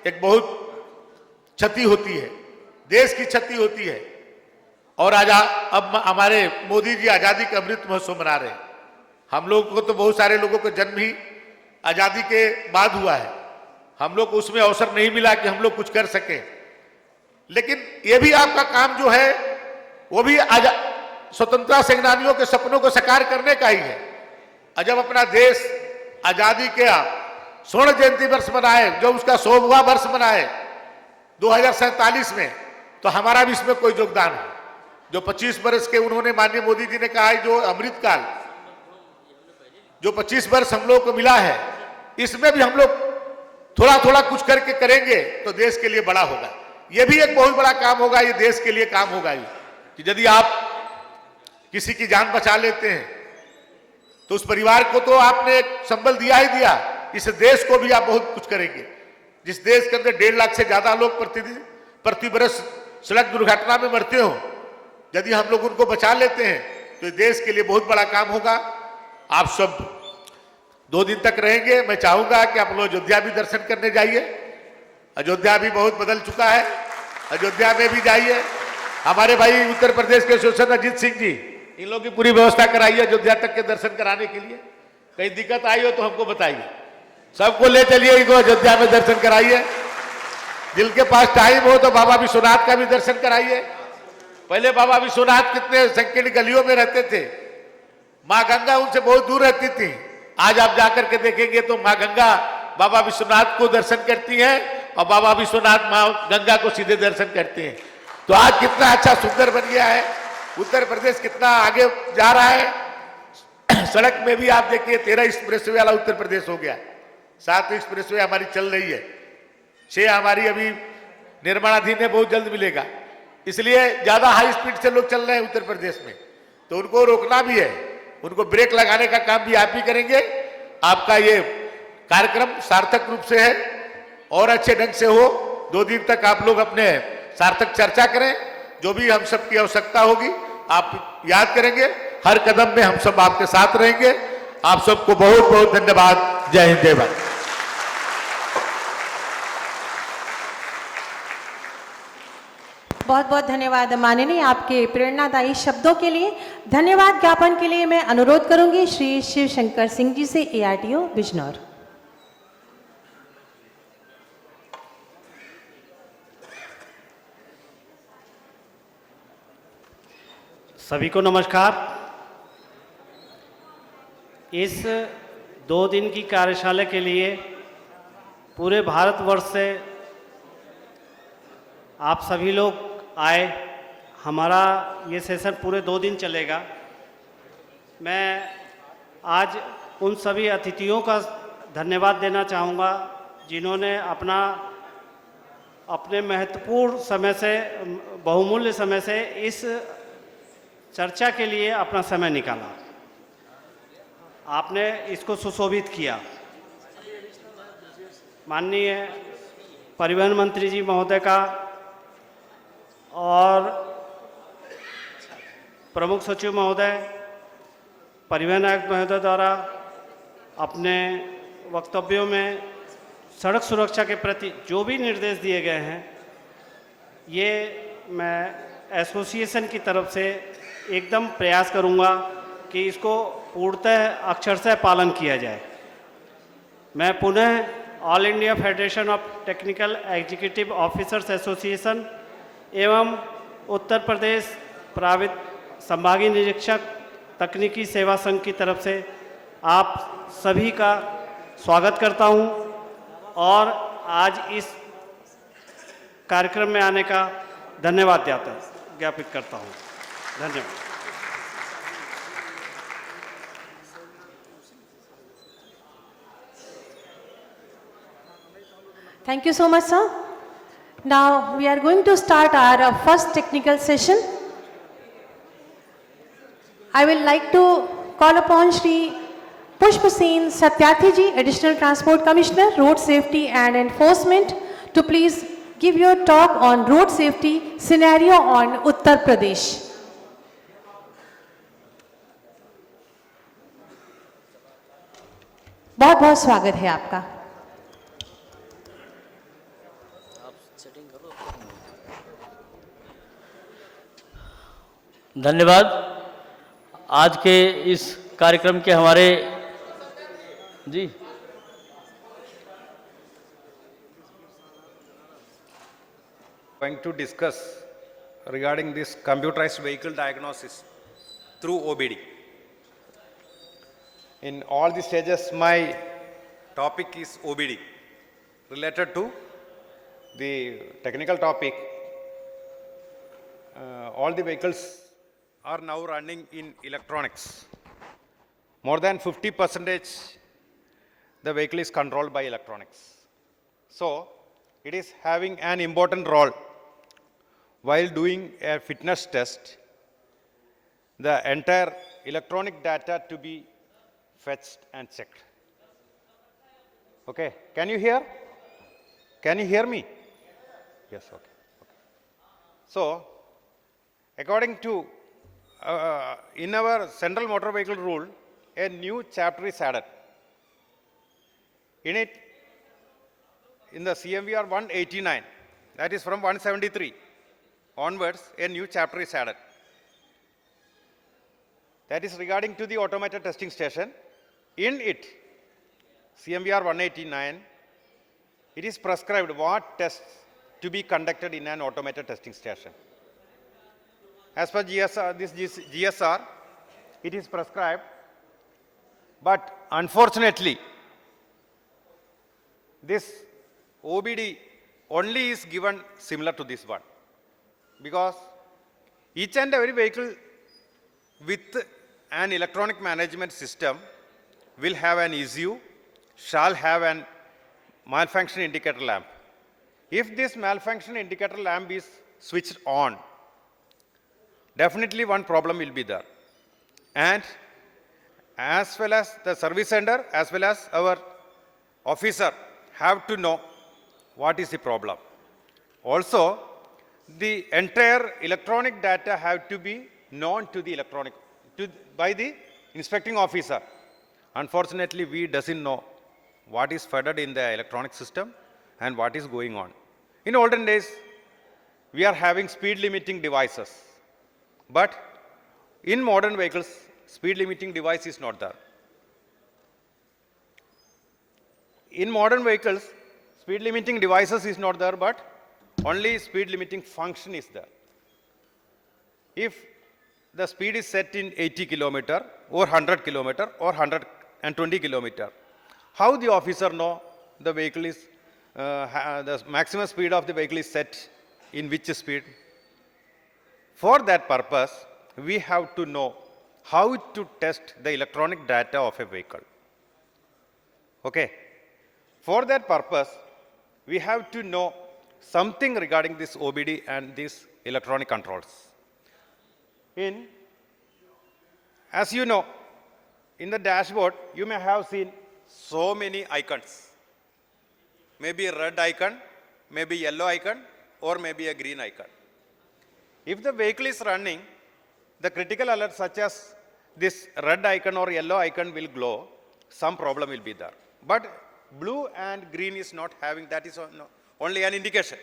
एक बहुत क्षति होती है, देश की क्षति होती है। और अब हमारे मोदी जी आजादी का अमृत महोत्सव मना रहे हैं। हम लोग को तो बहुत सारे लोगों का जन्म ही आजादी के बाद हुआ है, हम लोग को उसमें अवसर नहीं मिला कि हम लोग कुछ कर सके। लेकिन ये भी आपका काम जो है वो भी स्वतंत्रता सेनानियों के सपनों को साकार करने का ही है। और जब अपना देश आजादी के स्वर्ण जयंती वर्ष मनाए, जो उसका 100वां वर्ष मनाए 2047 में, तो हमारा भी इसमें कोई योगदान है। जो 25 वर्ष के उन्होंने, माननीय मोदी जी ने कहा है, जो अमृतकाल, जो 25 वर्ष हम लोग को मिला है, इसमें भी हम लोग थोड़ा थोड़ा कुछ करके करेंगे तो देश के लिए बड़ा होगा। ये भी एक बहुत बड़ा काम होगा, ये देश के लिए काम होगा ये, कि यदि आप किसी की जान बचा लेते हैं तो उस परिवार को तो आपने एक संबल दिया ही दिया, इस देश को भी आप बहुत कुछ करेंगे। जिस देश के अंदर 1.5 लाख से ज्यादा लोग प्रति बरस सड़क दुर्घटना में मरते हो, यदि हम लोग उनको बचा लेते हैं तो देश के लिए बहुत बड़ा काम होगा। आप सब 2 दिन तक रहेंगे। मैं चाहूंगा कि आप लोग अयोध्या भी दर्शन करने जाइए। अयोध्या भी बहुत बदल चुका है, अयोध्या में भी जाइए। हमारे भाई उत्तर प्रदेश के सांसद अजीत सिंह जी, इन लोगों की पूरी व्यवस्था कराइए अयोध्या तक के दर्शन कराने के लिए। कहीं दिक्कत आई हो तो हमको बताइए, सबको ले चलिए, इनको अयोध्या में दर्शन कराइए। जिल के पास टाइम हो तो बाबा विश्वनाथ का भी दर्शन कराइए। पहले बाबा विश्वनाथ कितने संकीर्ण गलियों में रहते थे, माँ गंगा उनसे बहुत दूर रहती थी। आज आप जाकर के देखेंगे तो माँ गंगा बाबा विश्वनाथ को दर्शन करती हैं और बाबा विश्वनाथ माँ गंगा को सीधे दर्शन करते हैं। तो आज कितना अच्छा सुंदर बन गया है, उत्तर प्रदेश कितना आगे जा रहा है। सड़क में भी आप देखिए 13 एक्सप्रेसवे वाला उत्तर प्रदेश हो गया, 7 एक्सप्रेसवे हमारी चल रही है, 6 हमारी अभी निर्माणाधीन है, बहुत जल्द मिलेगा। इसलिए ज्यादा हाई स्पीड से लोग चल रहे हैं उत्तर प्रदेश में, तो उनको रोकना भी है, उनको ब्रेक लगाने का काम भी आप ही करेंगे। आपका ये कार्यक्रम सार्थक रूप से है और अच्छे ढंग से हो। 2 दिन तक आप लोग अपने सार्थक चर्चा करें, जो भी हम सबकी आवश्यकता होगी आप याद करेंगे। हर कदम में हम सब आपके साथ रहेंगे। आप सबको बहुत बहुत धन्यवाद। जय हिंद, जय भारत। बहुत बहुत धन्यवाद माननीय, आपके प्रेरणादायी शब्दों के लिए। धन्यवाद ज्ञापन के लिए मैं अनुरोध करूंगी श्री शिव शंकर सिंह जी से, ARTO बिजनौर। सभी को नमस्कार। इस 2 दिन की कार्यशाला के लिए पूरे भारतवर्ष से आप सभी लोग आए। हमारा ये सेशन पूरे 2 दिन चलेगा। मैं आज उन सभी अतिथियों का धन्यवाद देना चाहूँगा जिन्होंने अपने महत्वपूर्ण समय से, बहुमूल्य समय से इस चर्चा के लिए अपना समय निकाला। आपने इसको सुशोभित किया। माननीय परिवहन मंत्री जी महोदय का और प्रमुख सचिव महोदय, परिवहन आयुक्त महोदय द्वारा अपने वक्तव्यों में सड़क सुरक्षा के प्रति जो भी निर्देश दिए गए हैं, ये मैं एसोसिएशन की तरफ से एकदम प्रयास करूंगा कि इसको पूर्णतः अक्षरशः पालन किया जाए। मैं पुनः all India federation of technical executive officers association एवं उत्तर प्रदेश प्रावित संभागीय निरीक्षक तकनीकी सेवा संघ की तरफ से आप सभी का स्वागत करता हूं और आज इस कार्यक्रम में आने का धन्यवाद ज्ञापित करता हूं। धन्यवाद। Thank you so much, sir. Now we are going to start our first technical session. I will like to call upon Shri Pushpasen Satyathi ji, Additional Transport Commissioner, Road Safety and Enforcement, to please give your talk on road safety scenario on Uttar Pradesh. बहुत बहुत स्वागत है आपका। धन्यवाद। आज के इस कार्यक्रम के हमारे जी going to discuss regarding this computerized vehicle diagnosis. through OBD. In all the stages, my topic is OBD related to the technical topic. All the vehicles are now running in electronics. More than 50% the vehicle is controlled by electronics. So, it is having an important role while doing a fitness test, the entire electronic data to be fetched and checked. Okay, can you hear? Can you hear me? Yes, okay. So, according to, in our Central Motor Vehicle Rule, a new chapter is added. In it, in the CMVR 189, that is from 173 onwards, a new chapter is added. That is regarding to the automated testing station. In it, CMVR 189, it is prescribed what tests to be conducted in an automated testing station. As per GSR, this GSR, it is prescribed, but unfortunately, this OBD only is given similar to this one, because each and every vehicle with an electronic management system will have an ECU, shall have an malfunction indicator lamp. If this malfunction indicator lamp is switched on, definitely one problem will be there. And as well as the service center, as well as our officer have to know what is the problem. Also, the entire electronic data have to be known to the by the inspecting officer. Unfortunately, we doesn't know what is fed in the electronic system and what is going on. In olden days, we are having speed limiting devices, but in modern vehicles, speed limiting device is not there. In modern vehicles, speed limiting devices is not there, but only speed limiting function is there. If the speed is set in 80 kilometer or 100 kilometer or 120 kilometer, how the officer know the vehicle is, the maximum speed of the vehicle is set in which speed? For that purpose, we have to know how to test the electronic data of a vehicle. Okay. For that purpose, we have to know something regarding this OBD and these electronic controls. As you know, in the dashboard, you may have seen so many icons. Maybe a red icon, maybe yellow icon, or maybe a green icon. If the vehicle is running, the critical alert such as this red icon or yellow icon will glow, some problem will be there. But blue and green is not having, that is only an indication.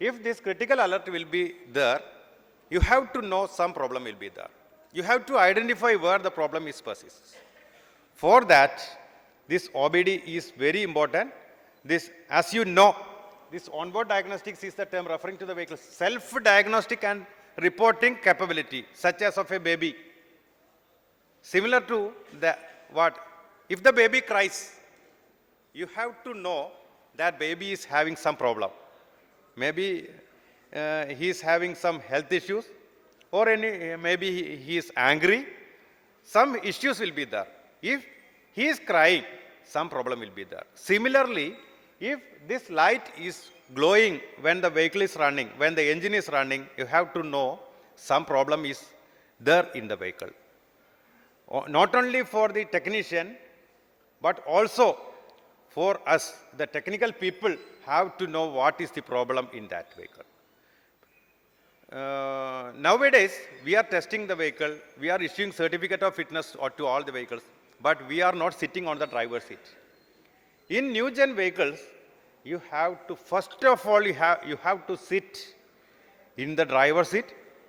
If this critical alert will be there, you have to know some problem will be there. You have to identify where the problem is persists. For that, this OBD is very important. This, as you know, this onboard diagnostics is the term referring to the vehicle self-diagnostic and reporting capability, such as of a baby. Similar to the what? If the baby cries, you have to know that baby is having some problem. Maybe he is having some health issues, or maybe he is angry. Some issues will be there. If he is crying, some problem will be there. Similarly, if this light is glowing when the vehicle is running, when the engine is running, you have to know some problem is there in the vehicle. Not only for the technician, but also for us, the technical people have to know what is the problem in that vehicle. Nowadays, we are testing the vehicle, we are issuing certificate of fitness to all the vehicles, but we are not sitting on the driver's seat. In new gen vehicles, you have to, first of all, you have to sit in the driver's seat,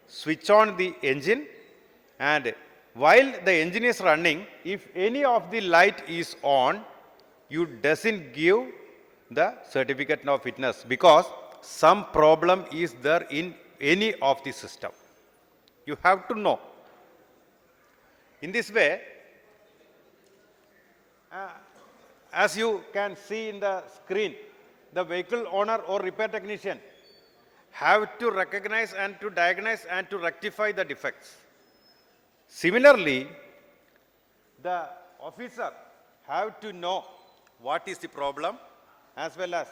switch on the engine, and while the engine is running, if any of the light is on, you doesn't give the certificate of fitness because some problem is there in any of the system. You have to know. In this way, as you can see in the screen, the vehicle owner or repair technician have to recognize and to diagnose and to rectify the defects. Similarly, the officer have to know what is the problem, as well as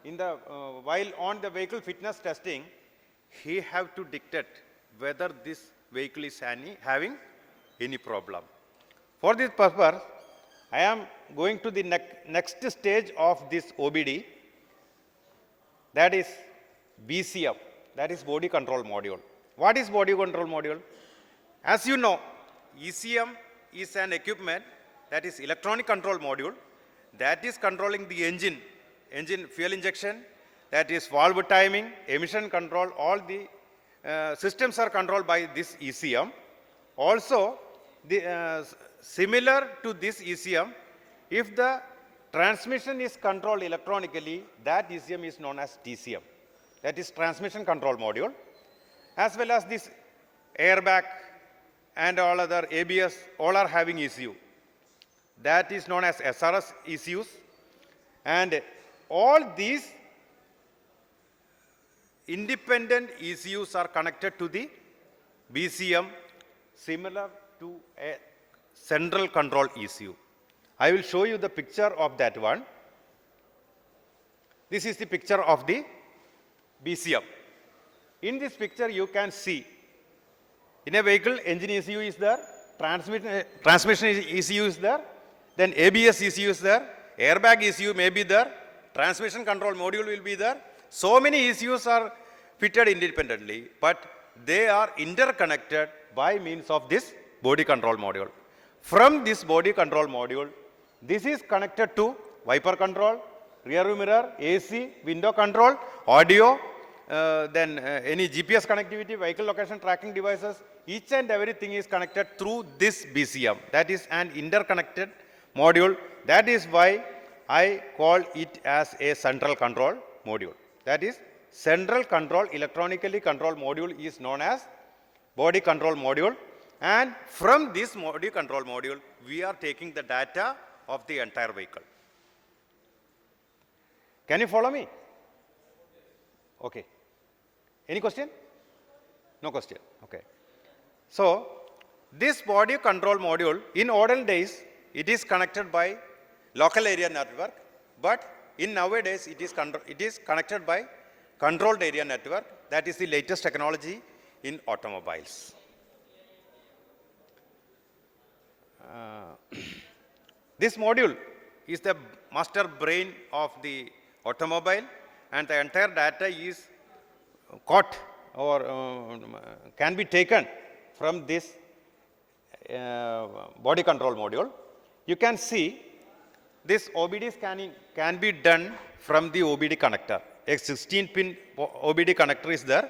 in the while on the vehicle fitness testing, he have to dictate whether this vehicle is having any problem. For this purpose, I am going to the next stage of this OBD, that is BCM, that is body control module. What is body control module? As you know, ECM is an equipment, that is electronic control module, that is controlling the engine fuel injection, that is valve timing, emission control, all the systems are controlled by this ECM. Also, similar to this ECM, if the transmission is controlled electronically, that ECM is known as TCM, that is transmission control module, as well as this airbag and all other ABS, all are having ECU. That is known as SRS ECUs, and all these independent ECUs are connected to the BCM, similar to a central control ECU. I will show you the picture of that one. This is the picture of the BCM. In this picture, you can see in a vehicle, engine ECU is there, transmission ECU is there, then ABS ECU is there, airbag ECU may be there, transmission control module will be there. So many ECUs are fitted independently, but they are interconnected by means of this body control module. From this body control module, this is connected to wiper control, rear view mirror, AC, window control, audio, then any GPS connectivity, vehicle location tracking devices, each and everything is connected through this BCM. That is an interconnected module. That is why I call it as a central control module. That is, central control, electronically controlled module is known as body control module. And from this body control module, we are taking the data of the entire vehicle. Can you follow me? Okay. Any question? No question. Okay. So, this body control module, in olden days, it is connected by local area network, but in nowadays, it is connected by controlled area network. That is the latest technology in automobiles. This module is the master brain of the automobile, and the entire data is caught or can be taken from this body control module. You can see this OBD scanning can be done from the OBD connector. A 16-pin OBD connector is there.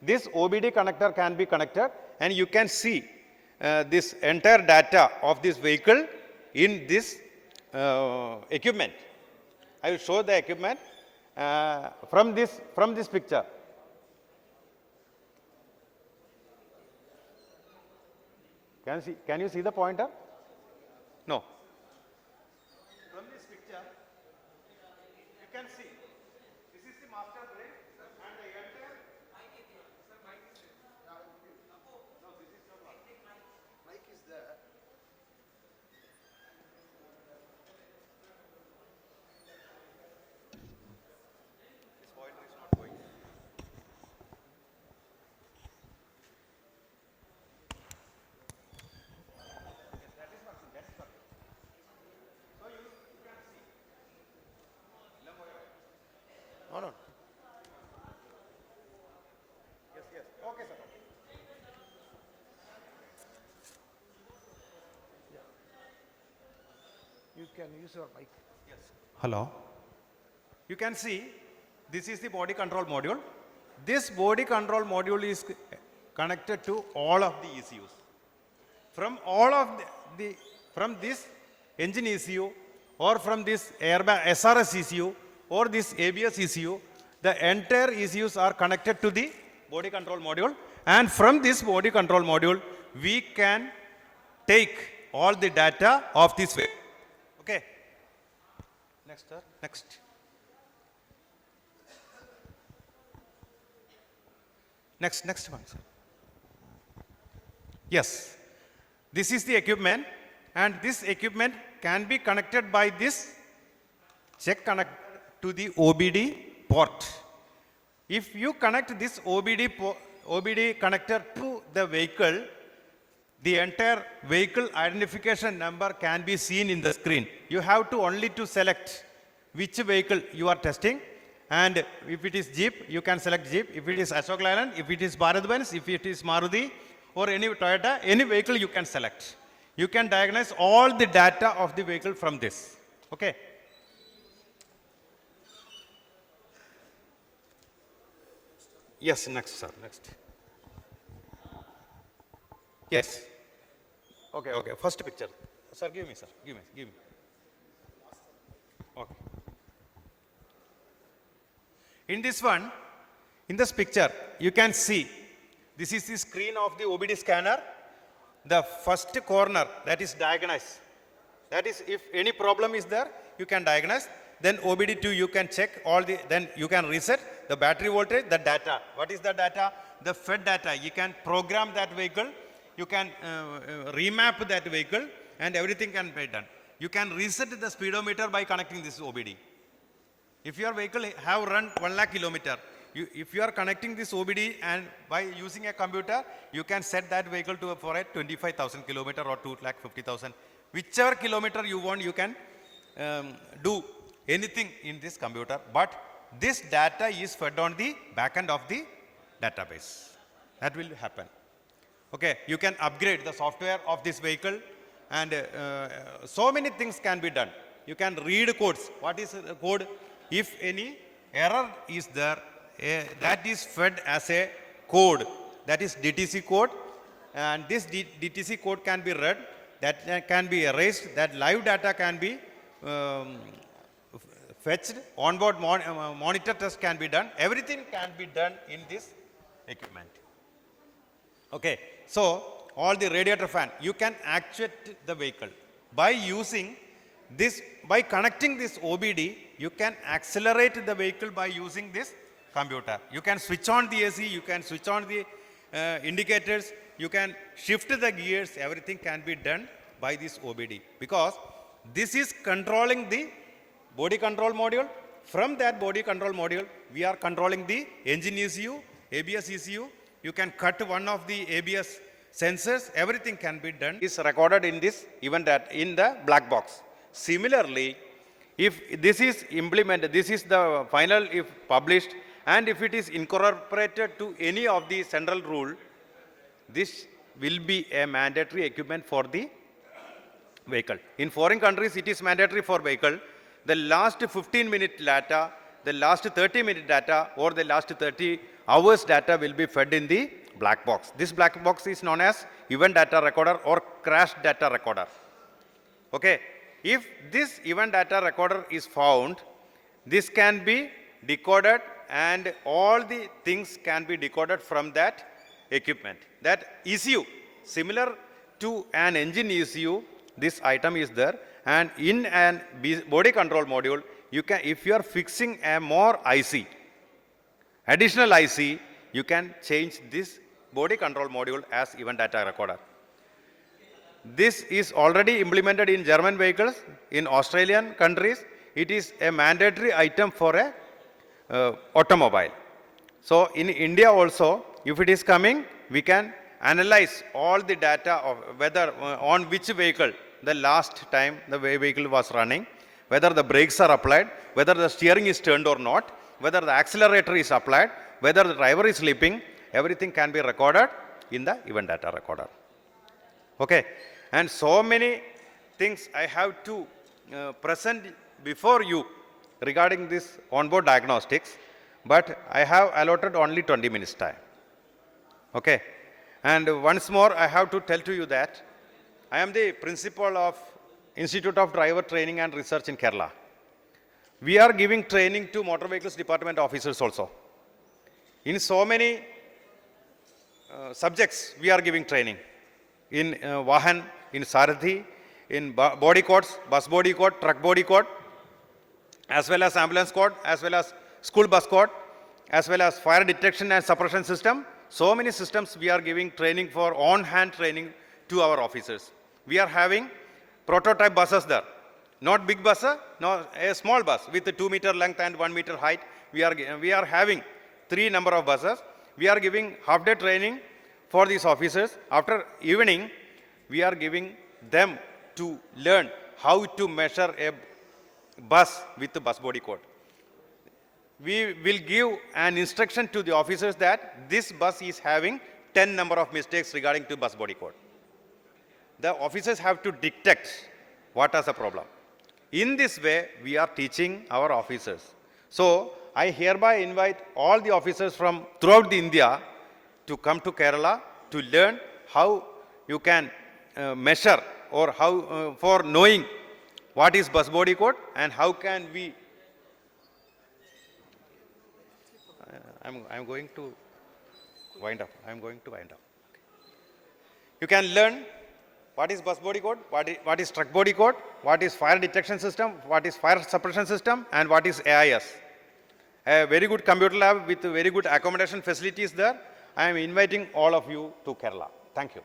This OBD connector can be connected, and you can see this entire data of this vehicle in this equipment. I will show the equipment from this picture. Can you see the pointer? No. From this picture, you can see this is the master brain, and the entire. No, this is not mic is there. This pointer is not going. No, no. Yes, yes. Okay, sir. You can use your mic. Yes. Hello. You can see this is the body control module. This body control module is connected to all of the ECUs. From all of from this engine ECU or from this airbag SRS ECU or this ABS ECU, the entire ECUs are connected to the body control module, and from this body control module, we can take all the data of this vehicle. Okay. Next, sir. Next. Next one, sir. Yes. This is the equipment, and this equipment can be connected by this check connector to the OBD port. If you connect this OBD connector to the vehicle, the entire vehicle identification number can be seen in the screen. You have to only to select which vehicle you are testing, and if it is Jeep, you can select Jeep. If it is Ashok Leyland, if it is Bharat Benz, if it is Maruti or any Toyota, any vehicle you can select. You can diagnose all the data of the vehicle from this. Okay. Yes, next, sir. Next. Yes. Okay. First picture. Sir, give me, sir. Give me. Okay. In this one, in this picture, you can see this is the screen of the OBD scanner. The first corner, that is diagnosed. That is, if any problem is there, you can diagnose. Then OBD2, you can check all the, then you can reset the battery voltage, the data. What is the data? The fed data. You can program that vehicle. You can remap that vehicle, and everything can be done. You can reset the speedometer by connecting this OBD. If your vehicle have run 1 lakh kilometer, if you are connecting this OBD and by using a computer, you can set that vehicle to for a 25,000 kilometer or 2,50,000. Whichever kilometer you want, you can do anything in this computer. But this data is fed on the back end of the database. That will happen. Okay, you can upgrade the software of this vehicle, and so many things can be done. You can read codes. What is a code? If any error is there, that is fed as a code. That is DTC code, and this DTC code can be read, that can be erased, that live data can be fetched, onboard monitor test can be done. Everything can be done in this equipment. Okay, so all the radiator fan, you can actuate the vehicle by using this, by connecting this OBD. You can accelerate the vehicle by using this computer. You can switch on the AC, you can switch on the indicators, you can shift the gears. Everything can be done by this OBD, because this is controlling the body control module. From that body control module, we are controlling the engine ECU, ABS ECU. You can cut one of the ABS sensors. Everything can be done. Is recorded in this event in the black box. Similarly, if this is implemented, this is the final if published, and if it is incorporated to any of the central rule, this will be a mandatory equipment for the vehicle. In foreign countries, it is mandatory for vehicle. The last 15-minute data, the last 30-minute data, or the last 30 hours data will be fed in the black box. This black box is known as event data recorder or crash data recorder. Okay. If this event data recorder is found, this can be decoded, and all the things can be decoded from that equipment. That ECU, similar to an engine ECU, this item is there, and in an body control module, you can, if you are fixing a more IC, additional IC, you can change this body control module as event data recorder. This is already implemented in German vehicles, in Australian countries. It is a mandatory item for a automobile. So in India also, if it is coming, we can analyze all the data of whether on which vehicle the last time the vehicle was running, whether the brakes are applied, whether the steering is turned or not, whether the accelerator is applied, whether the driver is sleeping. Everything can be recorded in the event data recorder. Okay, and so many things I have to present before you regarding this onboard diagnostics, but I have allotted only 20 minutes time. Okay, and once more I have to tell to you that I am the principal of Institute of Driver Training and Research in Kerala. We are giving training to motor vehicles department officers also. In so many subjects we are giving training. In Vahan, in Sarathi, in body codes, bus body code, truck body code, as well as ambulance code, as well as school bus code, as well as fire detection and suppression system. So many systems we are giving training for on-hand training to our officers. We are having prototype buses there. Not big bus, no, a small bus with a 2 meter length and 1 meter height. We are having 3 number of buses. We are giving half-day training for these officers. After evening, we are giving them to learn how to measure a bus with the bus body code. We will give an instruction to the officers that this bus is having 10 number of mistakes regarding to bus body code. The officers have to detect what is the problem. In this way, we are teaching our officers. So, I hereby invite all the officers from throughout the India to come to Kerala to learn how you can measure or how for knowing what is bus body code and how can we. I'm going to wind up. You can learn what is bus body code, what is truck body code, what is fire detection system, what is fire suppression system, and what is AIS. A very good computer lab with very good accommodation facilities there. I am inviting all of you to Kerala. Thank you.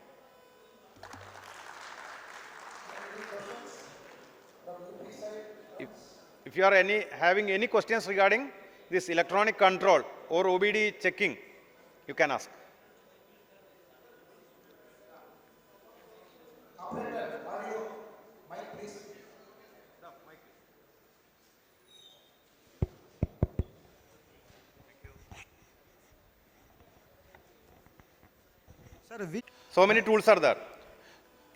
If you are having any questions regarding this electronic control or OBD checking, you can ask. So many tools are there.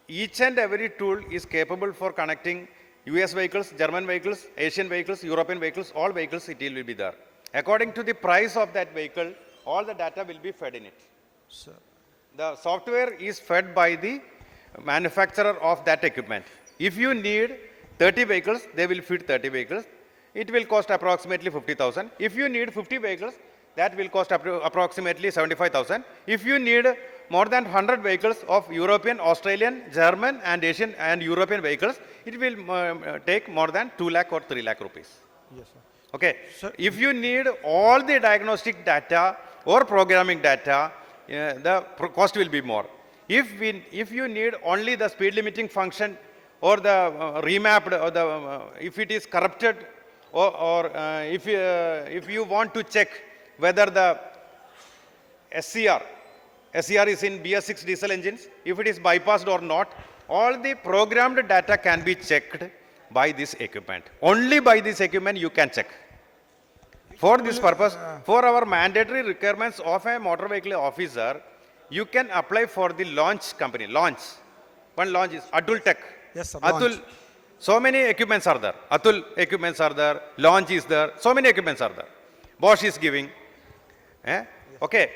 Each and every tool is capable for connecting US vehicles, German vehicles, Asian vehicles, European vehicles, all vehicles it will be there. According to the price of that vehicle, all the data will be fed in it. Sir. The software is fed by the manufacturer of that equipment. If you need 30 vehicles, they will feed 30 vehicles. It will cost approximately 50,000. If you need 50 vehicles, that will cost approximately 75,000. If you need more than 100 vehicles of European, Australian, German and Asian and European vehicles, it will take more than 2 lakh or 3 lakh rupees. Yes, sir. Okay. If you need all the diagnostic data or programming data, the cost will be more. If you need only the speed limiting function or the remapped or the if it is corrupted or if you want to check whether the SCR is in BS6 diesel engines, if it is bypassed or not, all the programmed data can be checked by this equipment. Only by this equipment you can check. For this purpose, for our mandatory requirements of a motor vehicle officer, you can apply for the launch company. One launch is Atul Tech. Yes, sir. Atul, Launch. so many equipments are there. Atul equipments are there. Launch is there. So many equipments are there. Bosch is giving. Okay.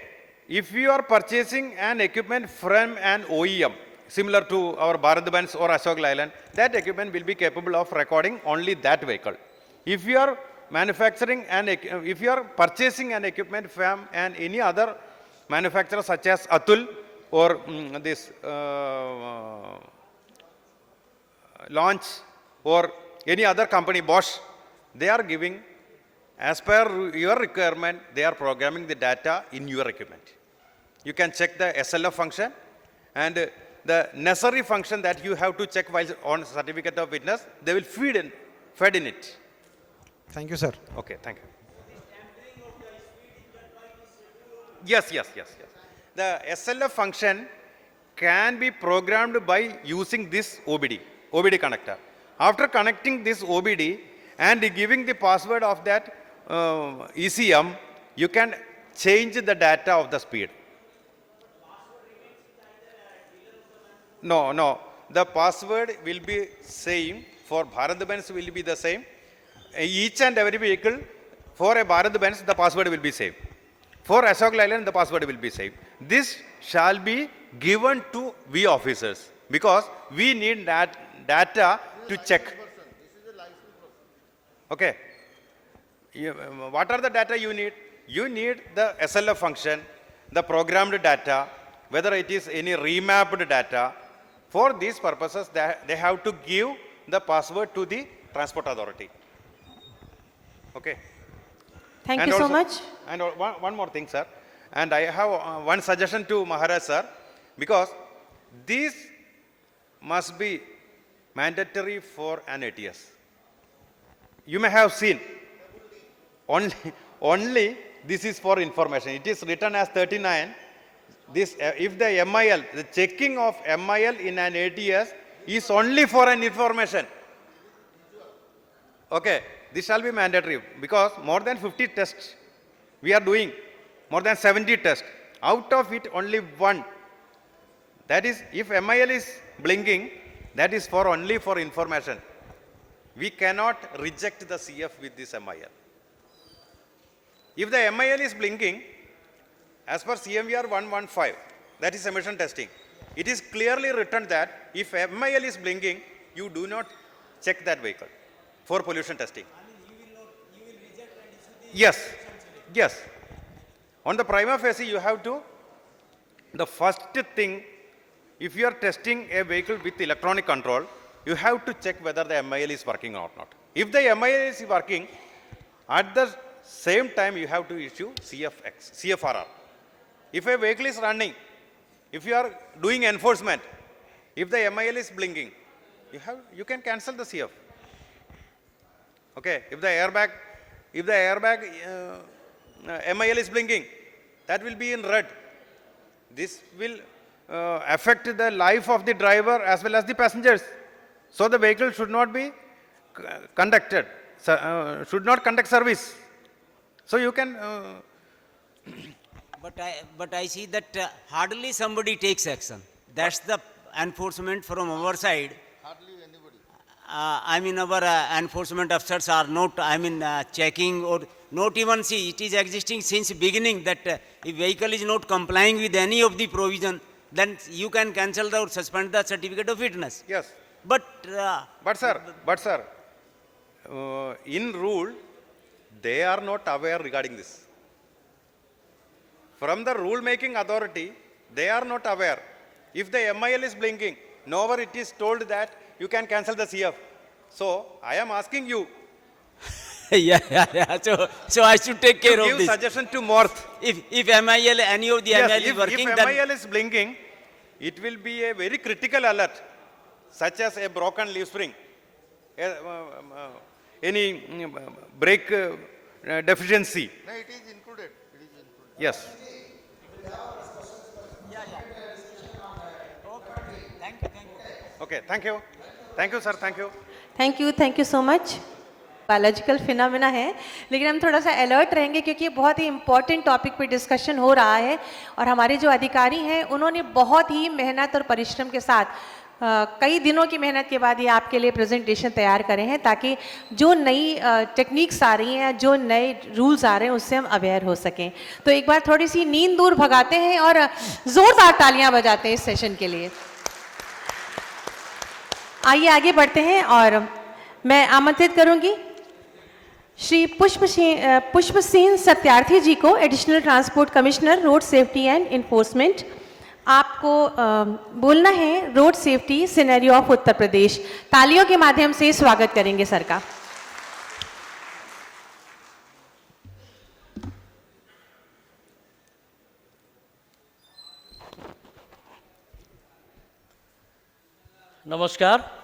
If you are purchasing an equipment from an OEM, similar to our Bharat-Benz or Ashok Leyland, that equipment will be capable of recording only that vehicle. If you are if you are purchasing an equipment from any other manufacturer such as Atul or this Launch or any other company, Bosch, they are giving, as per your requirement, they are programming the data in your equipment. You can check the SLF function and the necessary function that you have to check while on certificate of witness, they will fed in it. Thank you, sir. Okay, thank you. Yes. The SLF function can be programmed by using this OBD connector. After connecting this OBD and giving the password of that ECM, you can change the data of the speed. No. The password will be same. For Bharat-Benz will be the same. Each and every vehicle, for a Bharat-Benz, the password will be same. For Ashok Leyland, the password will be same. This shall be given to we officers because we need that data to check. Okay. What are the data you need? You need the SLF function, the programmed data, whether it is any remapped data, For these purposes, they have to give the password to the transport authority. Okay. Thank And you so also- much. And one more thing, sir. And I have one suggestion to Maharaj, sir, because these must be mandatory for an ATS. You may have seen, only this is for information. It is written as 39. This, if the MIL, the checking of MIL in an ATS is only for an information. Okay, this shall be mandatory because more than 50 tests we are doing, more than 70 tests. Out of it, only one. That is, if MIL is blinking, that is for only for information. We cannot reject the CF with this MIL. If the MIL is blinking, as per CMVR 115, that is emission testing, it is clearly written that if MIL is blinking, you do not check that vehicle for pollution testing. Yes, yes. On the prima facie, you have to, the first thing, if you are testing a vehicle with electronic control, you have to check whether the MIL is working or not. If the MIL is working, at the same time you have to issue CFRR. If a vehicle is running, if you are doing enforcement, if the MIL is blinking, you can cancel the CF. Okay, if the airbag MIL is blinking, that will be in red. This will affect the life of the driver as well as the passengers. So the vehicle should not be should not conduct service. So you can. But I see that hardly somebody takes action. That's the enforcement from our side. Hardly anybody. I mean, our enforcement officers are not, checking or not even see. It is existing since beginning that if vehicle is not complying with any of the provision, then you can cancel or suspend the certificate of fitness. Yes. But Sir, in rule, they are not aware regarding this. From the rule making authority, they are not aware. If the MIL is blinking, nowhere it is told that you can cancel the CF. So I am asking you yeah. So I should take care to of give this. suggestion to Morth. If MIL, any of the Yes, MIL is working, if then MIL is blinking, it will be a very critical alert, such as a broken leaf spring, any brake deficiency. No, it is included. Yes. Okay, thank you. Thank you, sir. Thank you. Thank you so much. Biological phenomena है, लेकिन हम थोड़ा सा alert रहेंगे क्योंकि ये बहुत ही important topic पे डिस्कशन हो रहा है और हमारे जो अधिकारी हैं उन्होंने बहुत ही मेहनत और परिश्रम के साथ कई दिनों की मेहनत के बाद ये आपके लिए प्रेजेंटेशन तैयार करे हैं ताकि जो नई टेक्निक्स आ रही हैं, जो नए रूल्स आ रहे हैं उससे हम अवेयर हो सकें। तो एक बार थोड़ी सी नींद दूर भगाते हैं और ज़ोरदार तालियां बजाते हैं इस सेशन के लिए। आइए आगे बढ़ते हैं और मैं आमंत्रित करूंगी श्री पुष्प सिंह सत्यार्थी जी को, additional transport commissioner road safety and enforcement. आपको बोलना है road safety scenario of Uttar Pradesh. तालियों के माध्यम से स्वागत करेंगे सर का। नमस्कार।